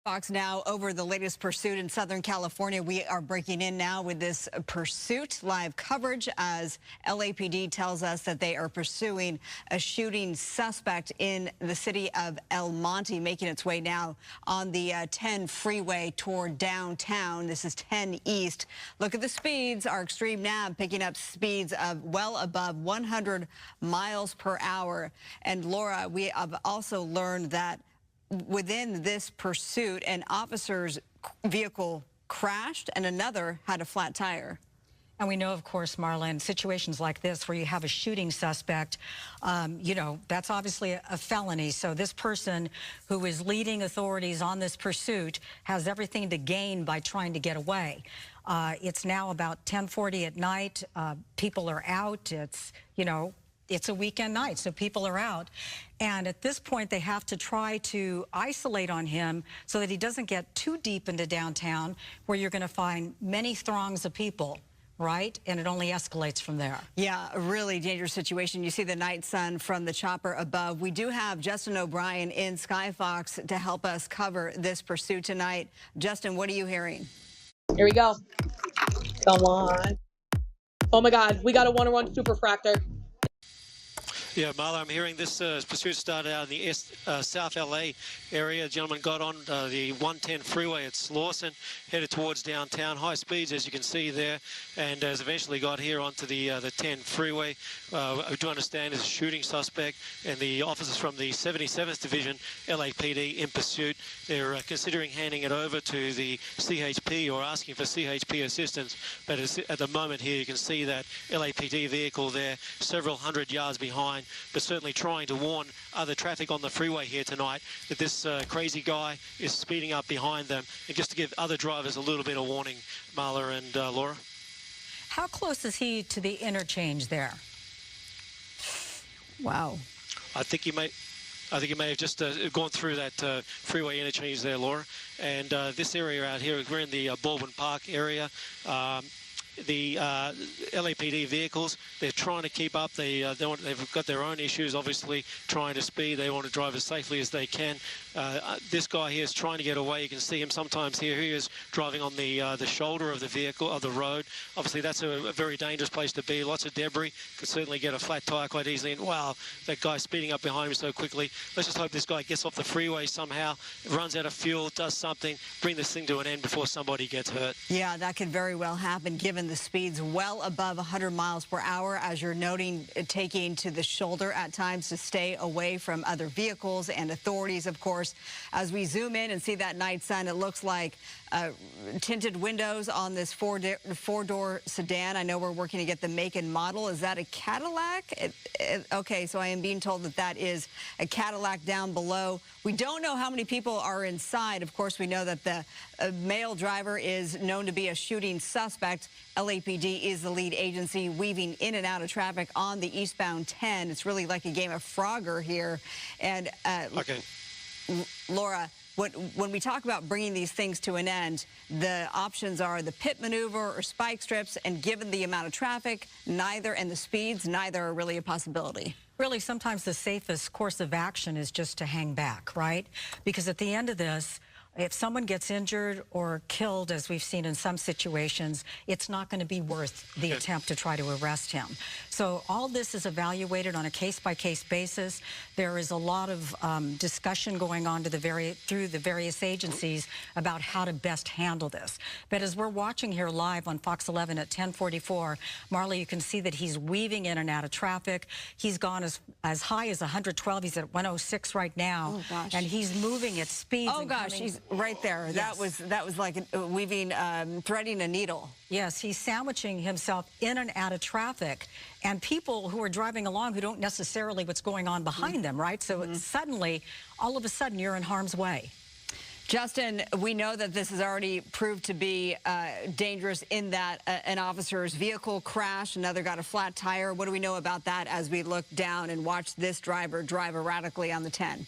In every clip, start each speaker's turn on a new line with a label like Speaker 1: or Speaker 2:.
Speaker 1: Fox now over the latest pursuit in Southern California. We are breaking in now with this pursuit live coverage as LAPD tells us that they are pursuing a shooting suspect in the city of El Monte, making its way now on the 10 freeway toward downtown. This is 10 East. Look at the speeds. Our extreme nav picking up speeds of well above 100 miles per hour. And Laura, we have also learned that within this pursuit, an officer's vehicle crashed and another had a flat tire.
Speaker 2: And we know, of course, Marla, in situations like this where you have a shooting suspect, you know, that's obviously a felony. So this person who is leading authorities on this pursuit has everything to gain by trying to get away. It's now about 10:40 at night. People are out. It's, you know, it's a weekend night, so people are out. And at this point, they have to try to isolate on him so that he doesn't get too deep into downtown where you're going to find many throngs of people, right? And it only escalates from there.
Speaker 1: Yeah, a really dangerous situation. You see the night sun from the chopper above. We do have Justin O'Brien in Skyfox to help us cover this pursuit tonight. Justin, what are you hearing?
Speaker 3: Here we go. Come on. Oh, my God. We got a one-on-one superfractor.
Speaker 4: Yeah, Marla, I'm hearing this pursuit started out in the South LA area. The gentleman got on the 110 freeway at Slauson, headed towards downtown, high speeds, as you can see there, and has eventually got here onto the 10 freeway. I do understand is a shooting suspect, and the officers from the 77th Division LAPD in pursuit. They're considering handing it over to the CHP or asking for CHP assistance, but at the moment here you can see that LAPD vehicle there several hundred yards behind, but certainly trying to warn other traffic on the freeway here tonight that this crazy guy is speeding up behind them, and just to give other drivers a little bit of warning, Marla and Laura.
Speaker 2: How close is he to the interchange there? Wow.
Speaker 4: I think he may have just gone through that freeway interchange there, Laura. And this area out here, we're in the Baldwin Park area. The LAPD vehicles, they're trying to keep up. They've got their own issues, obviously, trying to speed. They want to drive as safely as they can. This guy here is trying to get away. You can see him sometimes here. He is driving on the shoulder of the vehicle, of the road. Obviously, that's a very dangerous place to be. Lots of debris. Could certainly get a flat tire quite easily. And wow, that guy's speeding up behind him so quickly. Let's just hope this guy gets off the freeway somehow, runs out of fuel, does something, bring this thing to an end before somebody gets hurt.
Speaker 1: Yeah, that could very well happen given the speeds well above 100 miles per hour, as you're noting, taking to the shoulder at times to stay away from other vehicles and authorities, of course. As we zoom in and see that night sun, it looks like tinted windows on this four-door sedan. I know we're working to get the make and model. Is that a Cadillac? Okay, so I am being told that that is a Cadillac down below. We don't know how many people are inside. Of course, we know that the male driver is known to be a shooting suspect. LAPD is the lead agency weaving in and out of traffic on the eastbound 10. It's really like a game of Frogger here. And
Speaker 4: okay.
Speaker 1: Laura, when we talk about bringing these things to an end, the options are the pit maneuver or spike strips, and given the amount of traffic, neither, and the speeds, neither are really a possibility.
Speaker 2: Really, sometimes the safest course of action is just to hang back, right? Because at the end of this, if someone gets injured or killed, as we've seen in some situations, it's not going to be worth the attempt to try to arrest him. So all this is evaluated on a case-by-case basis. There is a lot of discussion going on through the various agencies about how to best handle this. But as we're watching here live on Fox 11 at 10:44, Marla, you can see that he's weaving in and out of traffic. He's gone as high as 112. He's at 106 right now.
Speaker 1: Oh, gosh.
Speaker 2: And he's moving at speeds.
Speaker 1: Oh, gosh, he's right there.
Speaker 2: Yes.
Speaker 1: That was like weaving, threading a needle.
Speaker 2: Yes, he's sandwiching himself in and out of traffic, and people who are driving along who don't necessarily what's going on behind them, right? So suddenly, all of a sudden, you're in harm's way.
Speaker 1: Justin, we know that this has already proved to be dangerous in that an officer's vehicle crashed, another got a flat tire. What do we know about that as we look down and watch this driver drive erratically on the 10?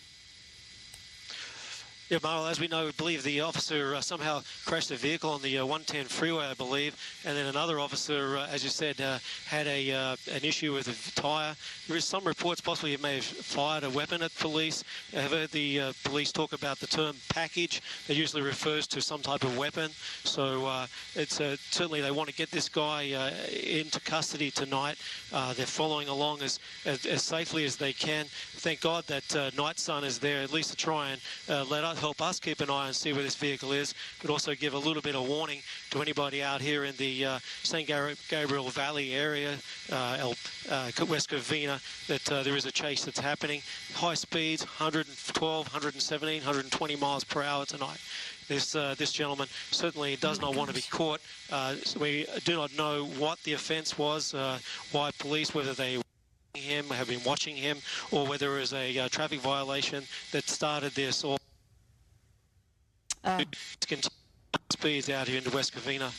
Speaker 4: Yeah, Marl, as we know, we believe the officer somehow crashed a vehicle on the 110 freeway, I believe, and then another officer, as you said, had an issue with a tyre. There is some reports possibly he may have fired a weapon at police. I've heard the police talk about the term package. That usually refers to some type of weapon. So it's certainly they want to get this guy into custody tonight. They're following along as safely as they can. Thank God that Night Sun is there at least to try and help us keep an eye and see where this vehicle is, but also give a little bit of warning to anybody out here in the St. Gabriel Valley area, West Covina, that there is a chase that's happening. High speeds, 112, 117, 120 miles per hour tonight. This gentleman certainly does not want to be caught. So we do not know what the offence was, why police, whether they have been watching him, or whether it was a traffic violation that started this, or speeds out here into West Covina.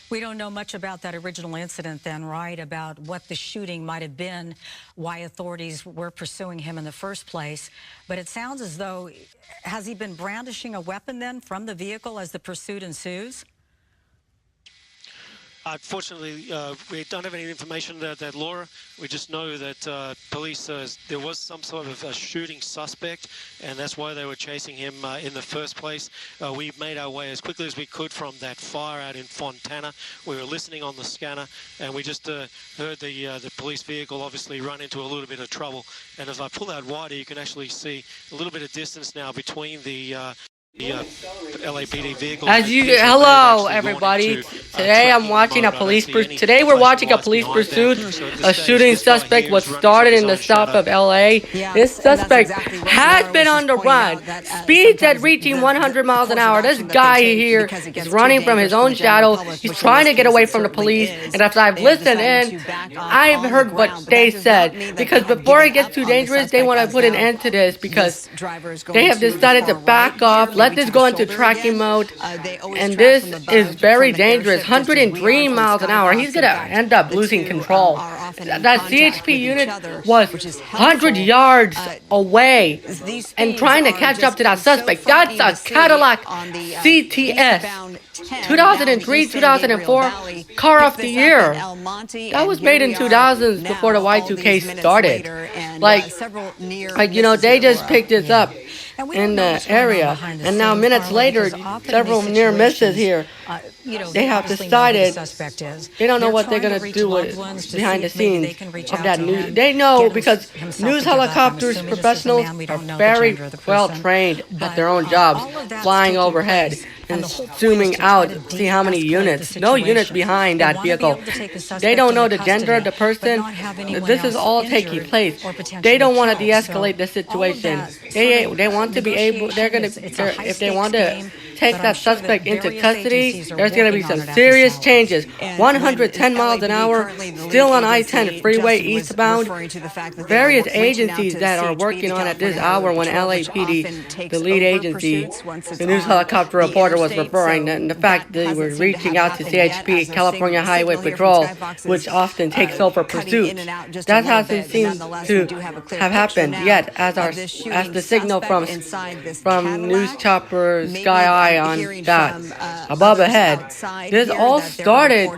Speaker 2: We don't know much about that original incident then, right? About what the shooting might have been, why authorities were pursuing him in the first place. But it sounds as though, has he been brandishing a weapon then from the vehicle as the pursuit ensues?
Speaker 4: Unfortunately, we don't have any information about that, Laura. We just know that police, there was some sort of a shooting suspect, and that's why they were chasing him in the first place. We made our way as quickly as we could from that fire out in Fontana. We were listening on the scanner, and we just heard the police vehicle obviously run into a little bit of trouble. And as I pull out wider, you can actually see a little bit of distance now between the LAPD vehicle.
Speaker 5: Hello everybody. Today I'm watching a police pursuit. Today we're watching a police pursuit. A shooting suspect was started in the south of LA. This suspect has been on the run. Speeds at reaching 100 miles an hour. This guy here is running from his own shadow. He's trying to get away from the police. And as I've listened in, I've heard what they said. Because before it gets too dangerous, they want to put an end to this because they have decided to back off. Let this go into tracking mode, and this is very dangerous. 103 miles an hour. He's going to end up losing control. That CHP unit was 100 yards away and trying to catch up to that suspect. That's a Cadillac CTS. 2003, 2004, car of the year. That was made in 2000s before the Y2K started. Like you know, they just picked this up in the area, and now minutes later, several near misses here. They have decided they don't know what they're going to do with behind the scenes of that news. They know because news helicopters professionals are very well trained at their own jobs, flying overhead and zooming out to see how many units. No units behind that vehicle. They don't know the gender of the person. This is all taking place. They don't want to de-escalate the situation. They want to be able. If they want to take that suspect into custody, there's going to be some serious changes. 110 miles an hour, still on I-10 freeway eastbound. Various agencies that are working on at this hour when LAPD, the lead agency, the news helicopter reporter was referring, and the fact that they were reaching out to CHP, California Highway Patrol, which often takes over pursuits. That hasn't seemed to have happened yet, as the signal from news chopper Sky Eye on that above ahead. This all started.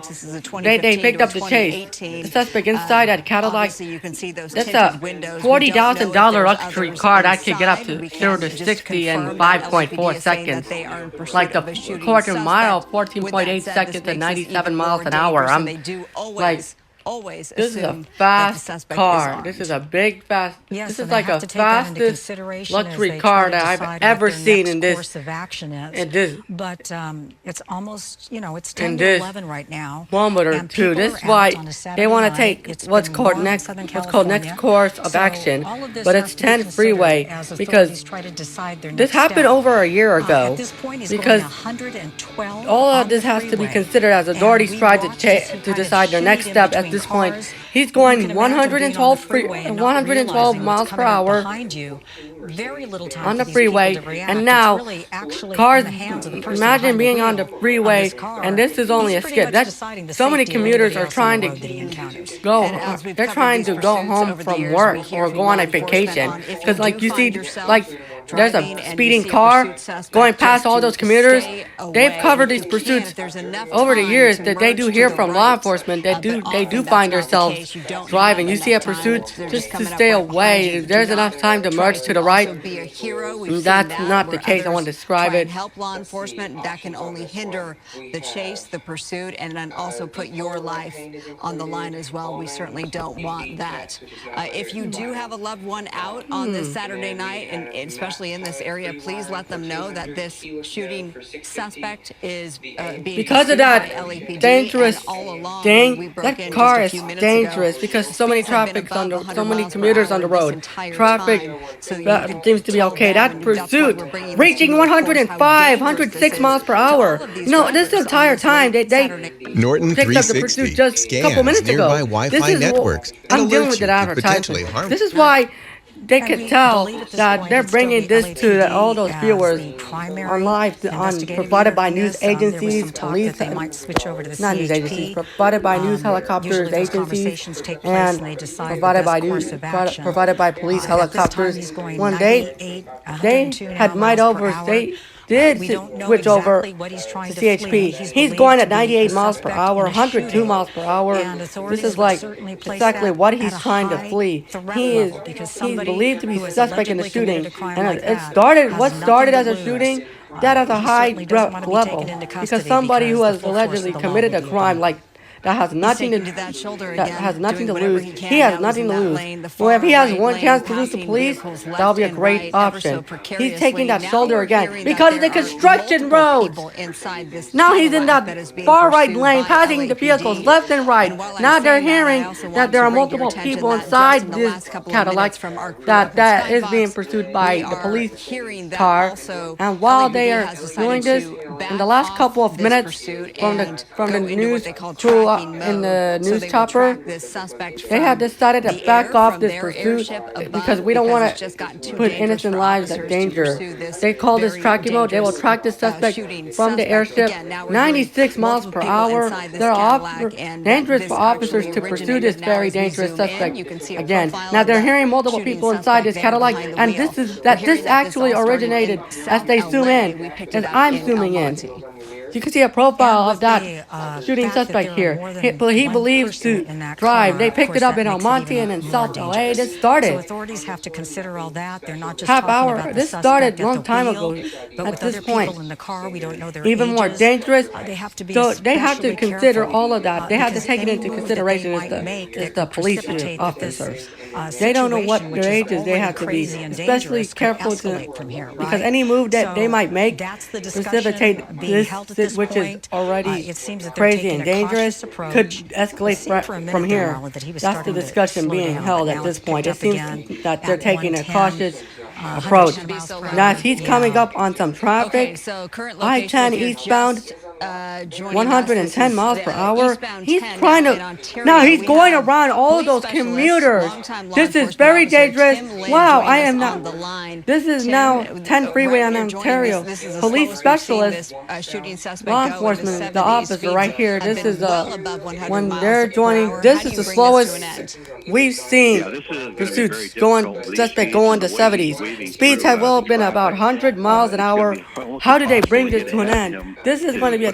Speaker 5: They picked up the chase. The suspect inside that Cadillac. That's a $40,000 luxury car that could get up to 0 to 60 in 5.4 seconds. Like the quarter mile, 14.8 seconds to 97 miles an hour. I'm like. This is a fast car. This is a big, fast. This is like a fastest luxury car that I've ever seen in this.
Speaker 2: But it's almost, it's 10 to 11 right now.
Speaker 5: Moment or two. This is why they want to take what's called next course of action. But it's 10 freeway because this happened over a year ago. Because all of this has to be considered as authorities try to decide their next step at this point. He's going 112 miles per hour on the freeway, and now cars, imagine being on the freeway, and this is only a skip. So many commuters are trying to they're trying to go home from work or go on a vacation, because like you see, like there's a speeding car going past all those commuters. They've covered these pursuits over the years that they do hear from law enforcement. They do find themselves driving. You see a pursuit, just to stay away. There's enough time to merge to the right. That's not the case. I want to describe it.
Speaker 1: Help law enforcement. That can only hinder the chase, the pursuit, and then also put your life on the line as well. We certainly don't want that. If you do have a loved one out on this Saturday night, and especially in this area, please let them know that this shooting suspect is being
Speaker 5: because of that dangerous
Speaker 1: thing.
Speaker 5: That car is dangerous because so many so many commuters on the road. Traffic seems to be okay. That pursuit reaching 105, 106 miles per hour. No, this entire time they
Speaker 6: Norton
Speaker 5: picked up the pursuit just a couple minutes ago.
Speaker 6: Wi-Fi networks.
Speaker 5: I'm dealing with that advertisement. This is why they can tell that they're bringing this to all those viewers on live, provided by news agencies, police, not news agencies, provided by news helicopters agencies, and provided by police helicopters. When they had might over, they did switch over to CHP. He's going at 98 miles per hour, 102 miles per hour. This is like exactly what he's trying to flee. He's believed to be suspect in the shooting. And what started as a shooting, that at a high level. Because somebody who has allegedly committed a crime like that has nothing to lose. He has nothing to lose. Well, if he has one chance to lose the police, that'll be a great option. He's taking that shoulder again because of the construction roads. Now he's in that far right lane, passing the vehicles left and right. Now they're hearing that there are multiple people inside this Cadillac that is being pursued by the police car. And while they are doing this, in the last couple of minutes from the news crew in the news chopper, they have decided to back off this pursuit because we don't want to put innocent lives at danger. They call this tracking mode. They will track the suspect from the airship 96 miles per hour. They're dangerous for officers to pursue this very dangerous suspect again. Now they're hearing multiple people inside this Cadillac, and this actually originated as they zoom in, as I'm zooming in. You can see a profile of that shooting suspect here. He believes to drive. They picked it up in Almonte and in South LA. This started.
Speaker 2: So authorities have to consider all that. They're not just
Speaker 5: half
Speaker 2: talking
Speaker 5: hour.
Speaker 2: about the
Speaker 5: This
Speaker 2: suspect
Speaker 5: started a
Speaker 2: at
Speaker 5: long
Speaker 2: the
Speaker 5: time
Speaker 2: wheel,
Speaker 5: ago.
Speaker 2: but
Speaker 5: At
Speaker 2: with
Speaker 5: this
Speaker 2: other
Speaker 5: point,
Speaker 2: people in the car, we don't know their
Speaker 5: even more
Speaker 2: ages.
Speaker 5: dangerous.
Speaker 2: They have to be
Speaker 5: So they have to consider
Speaker 2: careful,
Speaker 5: all of that. They have to
Speaker 2: because
Speaker 5: take it
Speaker 2: any
Speaker 5: into
Speaker 2: move that
Speaker 5: consideration
Speaker 2: they
Speaker 5: as
Speaker 2: might make that
Speaker 5: the
Speaker 2: could
Speaker 5: police
Speaker 2: precipitate
Speaker 5: officers.
Speaker 2: this,
Speaker 5: They don't know what
Speaker 2: situation, which
Speaker 5: their
Speaker 2: is
Speaker 5: ages they
Speaker 2: already
Speaker 5: have to be,
Speaker 2: crazy and
Speaker 5: especially
Speaker 2: dangerous, could
Speaker 5: careful
Speaker 2: escalate from here,
Speaker 5: because
Speaker 2: right?
Speaker 5: any move that they might make
Speaker 2: that's the discussion
Speaker 5: precipitate
Speaker 2: being held at this
Speaker 5: which is
Speaker 2: point.
Speaker 5: already
Speaker 2: It seems that they're
Speaker 5: crazy
Speaker 2: taking
Speaker 5: and
Speaker 2: a
Speaker 5: dangerous,
Speaker 2: cautious approach.
Speaker 5: could
Speaker 2: It
Speaker 5: escalate
Speaker 2: seemed for a minute
Speaker 5: from
Speaker 2: there,
Speaker 5: here.
Speaker 2: Alan, that he was
Speaker 5: That's the
Speaker 2: starting to
Speaker 5: discussion
Speaker 2: slow
Speaker 5: being
Speaker 2: down,
Speaker 5: held
Speaker 2: but
Speaker 5: at
Speaker 2: now
Speaker 5: this
Speaker 2: it's
Speaker 5: point. It
Speaker 2: picked up
Speaker 5: seems
Speaker 2: again
Speaker 5: that they're
Speaker 2: at
Speaker 5: taking a
Speaker 2: 110,
Speaker 5: cautious approach.
Speaker 2: 100 miles per
Speaker 5: Now,
Speaker 2: hour.
Speaker 5: as he's coming up on some traffic,
Speaker 1: So current
Speaker 5: I-10 eastbound, 110 miles per hour. He's trying to. Now he's going around all of those commuters. This is very dangerous. Wow, I am not. This is now 10 freeway in Ontario. Police specialist, law enforcement, the officer right here. This is when they're joining. This is the slowest we've seen pursuits suspect going to 70s. Speeds have well been about 100 miles an hour. How do they bring this to an end? This is going to be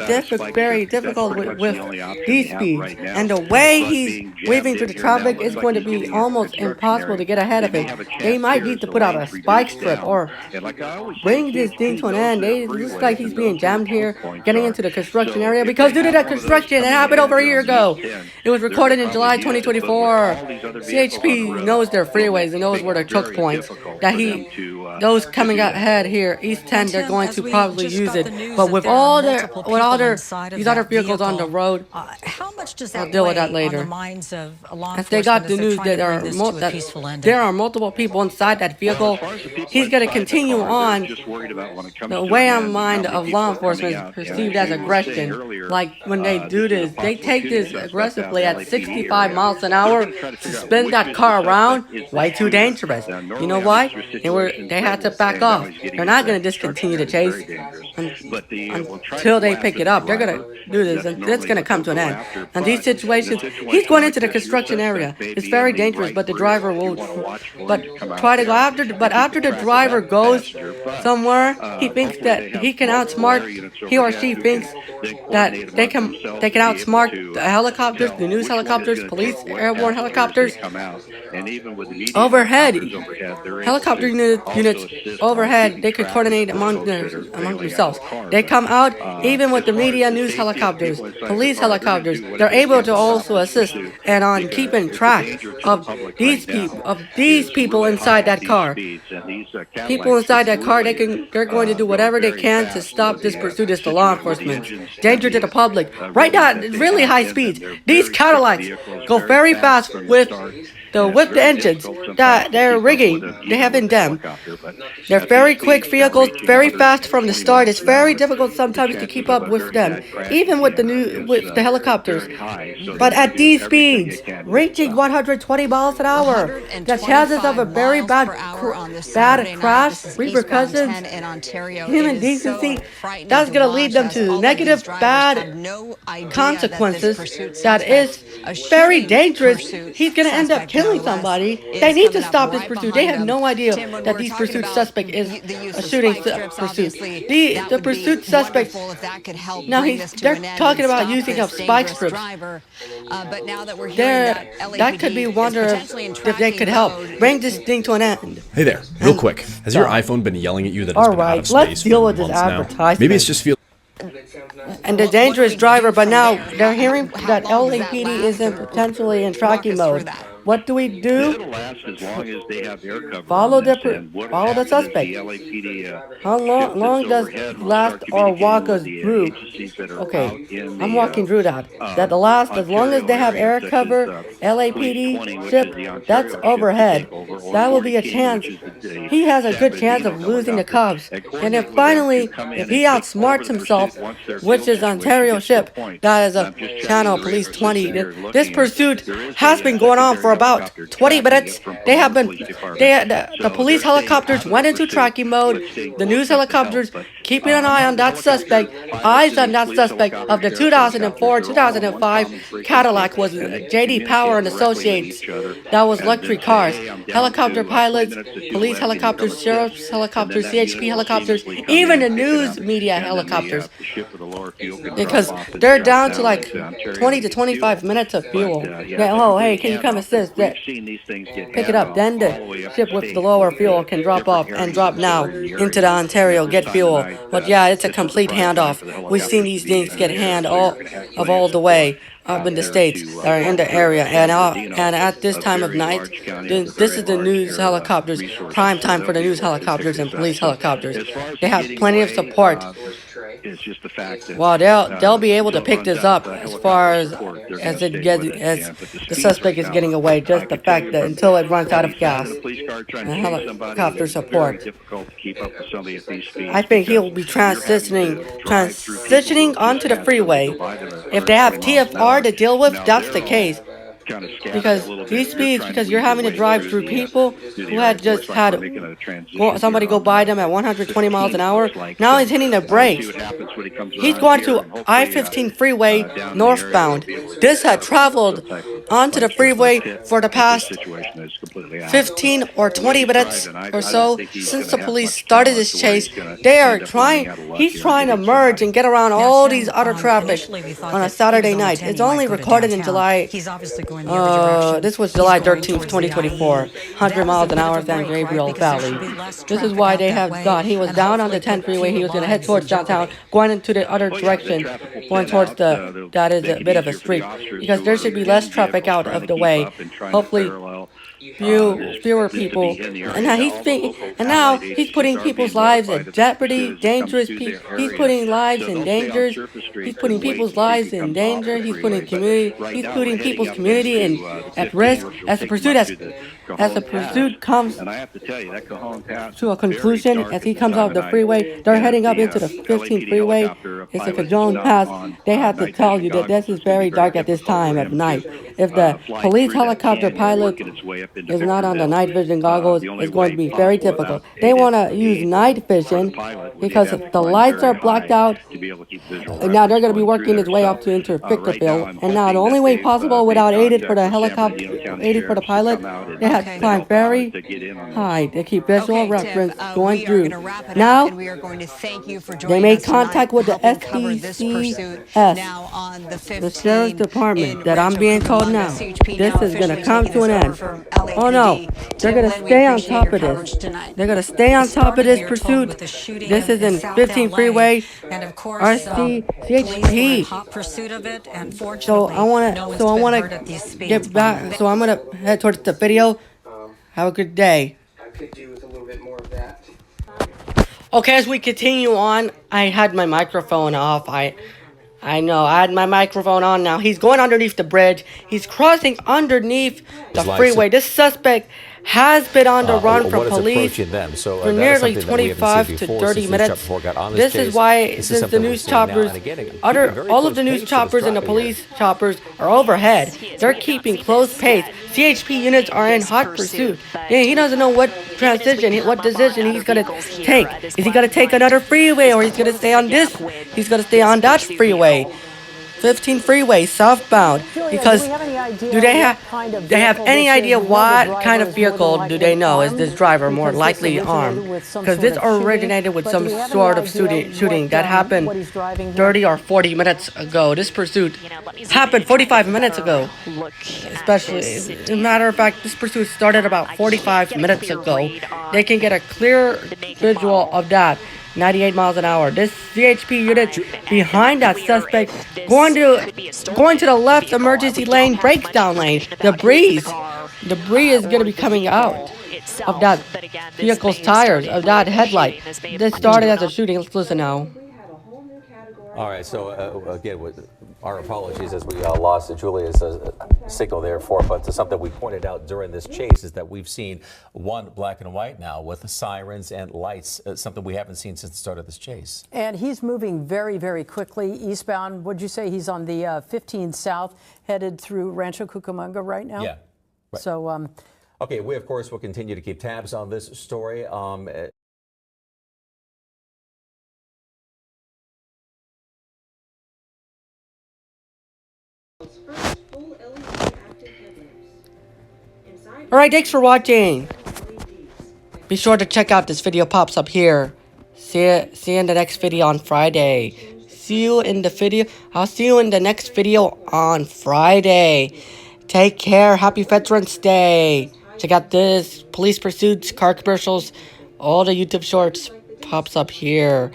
Speaker 5: very difficult with these speeds. And the way he's weaving through the traffic is going to be almost impossible to get ahead of it. They might need to put out a spike strip or bring this thing to an end. It looks like he's being jammed here, getting into the construction area, because due to that construction, it happened over a year ago. It was recorded in July 2024. CHP knows their freeways, and knows where their choke points. Those coming ahead here, East 10, they're going to probably use it. But with all these other vehicles on the road,
Speaker 2: how much does
Speaker 5: I'll
Speaker 2: that
Speaker 5: deal with
Speaker 2: weigh
Speaker 5: that later.
Speaker 2: on the minds of law
Speaker 5: As they got
Speaker 2: enforcement
Speaker 5: the
Speaker 2: as they're
Speaker 5: news
Speaker 2: trying to
Speaker 5: that
Speaker 2: bring this to a peaceful ending?
Speaker 5: there are multiple people inside that vehicle, he's going to continue on. The way on mind of law enforcement is perceived as aggression. Like when they do this, they take this aggressively at 65 miles an hour to spin that car around. Way too dangerous. You know why? They had to back off. They're not going to discontinue the chase until they pick pick it up. They're gonna do this, and it's gonna come to an end. And these situations, he's going into the construction area. It's very dangerous, but the driver will, but try to go after. But after the driver goes somewhere, he thinks that he can outsmart. He or she thinks that they can outsmart the helicopters, the news helicopters, police airborne helicopters. Overhead, helicopter units overhead, they could coordinate among themselves. They come out even with the media news helicopters, police helicopters. They're able to also assist and on keeping track of these people inside that car. People inside that car, they're going to do whatever they can to stop this pursuit. Is the law enforcement. Danger to the public. Right now, really high speeds. These Cadillacs go very fast with the engines that they're rigging. They have in them. They're very quick vehicles, very fast from the start. It's very difficult sometimes to keep up with them, even with the helicopters. But at these speeds, reaching 120 miles an hour, the chances of a very bad crash, repercussions, human decency, that's going to lead them to negative, bad consequences. That is very dangerous. He's going to end up killing somebody. They need to stop this pursuit. They have no idea that these pursuit suspect is a shooting pursuit. The pursuit suspect. Now they're talking about using of spike strips. That could be wonder if they could help bring this thing to an end.
Speaker 7: Hey there, real quick. Has your iPhone been yelling at you that it's been out of space
Speaker 5: let's deal with
Speaker 7: for
Speaker 5: this
Speaker 7: months now?
Speaker 5: advertisement.
Speaker 7: Maybe it's just
Speaker 5: And the dangerous driver, but now they're hearing that LAPD is potentially in tracking mode. What do we do? Follow the suspect. How long does last or walk us through? Okay, I'm walking through that. That last, as long as they have air cover, LAPD ship, that's overhead. That will be a chance. He has a good chance of losing the Cubs. And if finally, if he outsmarts himself, which is Ontario ship, that is a Channel Police 20. This pursuit has been going on for about 20 minutes. The police helicopters went into tracking mode. The news helicopters keeping an eye on that suspect. Eyes on that suspect of the 2004-2005 Cadillac was J.D. Power and Associates. That was luxury cars. Helicopter pilots, police helicopters, sheriff's helicopters, CHP helicopters, even the news media helicopters. Because they're down to like 20 to 25 minutes of fuel. Oh, hey, can you come assist? Pick it up. Then the ship with the lower fuel can drop off and drop now into the Ontario, get fuel. But yeah, it's a complete handoff. We've seen these things get hand all the way up in the States that are in the area. And at this time of night, this is the news helicopters, prime time for the news helicopters and police helicopters. They have plenty of support. It's just the fact that they'll be able to pick this up as far as the suspect is getting away. Just the fact that until it runs out of gas, and helicopter support. I think he'll be transitioning onto the freeway. If they have TFR to deal with, that's the case. Because these speeds, because you're having to drive through people who had just had somebody go by them at 120 miles an hour. Now he's hitting the brakes. He's going to I-15 freeway northbound. This had traveled onto the freeway for the past 15 or 20 minutes or so since the police started this chase. He's trying to merge and get around all these other traffic on a Saturday night. It's only recorded in July. This was July 13th, 2024. 100 miles an hour, San Gabriel Valley. This is why they have got. He was down on the 10 freeway. He was going to head towards downtown, going into the other direction, going towards that is a bit of a street, because there should be less traffic out of the way. Hopefully, fewer people. And now he's putting people's lives at jeopardy. Dangerous people. He's putting lives in danger. He's putting people's lives in danger. He's putting people's community at risk. As the pursuit comes to a conclusion, as he comes out of the freeway, they're heading up into the 15th freeway. It's a Cajon Pass. They have to tell you that this is very dark at this time at night. If the police helicopter pilot is not on the night vision goggles, it's going to be very difficult. They want to use night vision because the lights are blacked out. And now they're going to be working its way up to enter Victorville. And now the only way possible without aided for the helicopter, aided for the pilot, they had to climb very high to keep visual reference going through. Now, they made contact with the STCS, the Sheriff's Department, that I'm being told now. This is going to come to an end. Oh no, they're going to stay on top of this. They're going to stay on top of this pursuit. This is in 15 freeway, RC, CHP. So I want to get back. So I'm going to head towards the video. Have a good day. Okay, as we continue on, I had my microphone off. I know, I had my microphone on now. He's going underneath the bridge. He's crossing underneath the freeway. This suspect has been on the run from police for nearly 25 to 30 minutes. This is why, since the news choppers, all of the news choppers and the police choppers are overhead, they're keeping close pace. CHP units are in hot pursuit. Yeah, he doesn't know what what decision he's going to take. Is he going to take another freeway, or he's going to stay on this? He's going to stay on that freeway. 15 freeway southbound, because do they have any idea what kind of vehicle do they know is this driver more likely armed? Because this originated with some sort of shooting that happened 30 or 40 minutes ago. This pursuit happened 45 minutes ago. Especially, as a matter of fact, this pursuit started about 45 minutes ago. They can get a clear visual of that. 98 miles an hour. This CHP unit behind that suspect going to the left emergency lane, breakdown lane. Debris is going to be coming out of that vehicle's tires, of that headlight. This started as a shooting. Let's listen now.
Speaker 8: All right, so again, with our apologies as we lost Julia's signal there but something we pointed out during this chase is that we've seen one black and white now with sirens and lights, something we haven't seen since the start of this chase.
Speaker 9: And he's moving very, very quickly eastbound. Would you say he's on the 15 South, headed through Rancho Cucamonga right now?
Speaker 8: Yeah. Right.
Speaker 9: So,
Speaker 8: okay, we, of course, will continue to keep tabs on this story.
Speaker 5: Alright, thanks for watching. Be sure to check out this video pops up here. See you in the next video on Friday. I'll see you in the next video on Friday. Take care. Happy Veterans Day. Check out this. Police pursuits, car commercials, all the YouTube shorts pops up here.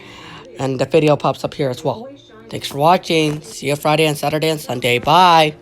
Speaker 5: And the video pops up here as well. Thanks for watching. See you Friday and Saturday and Sunday. Bye.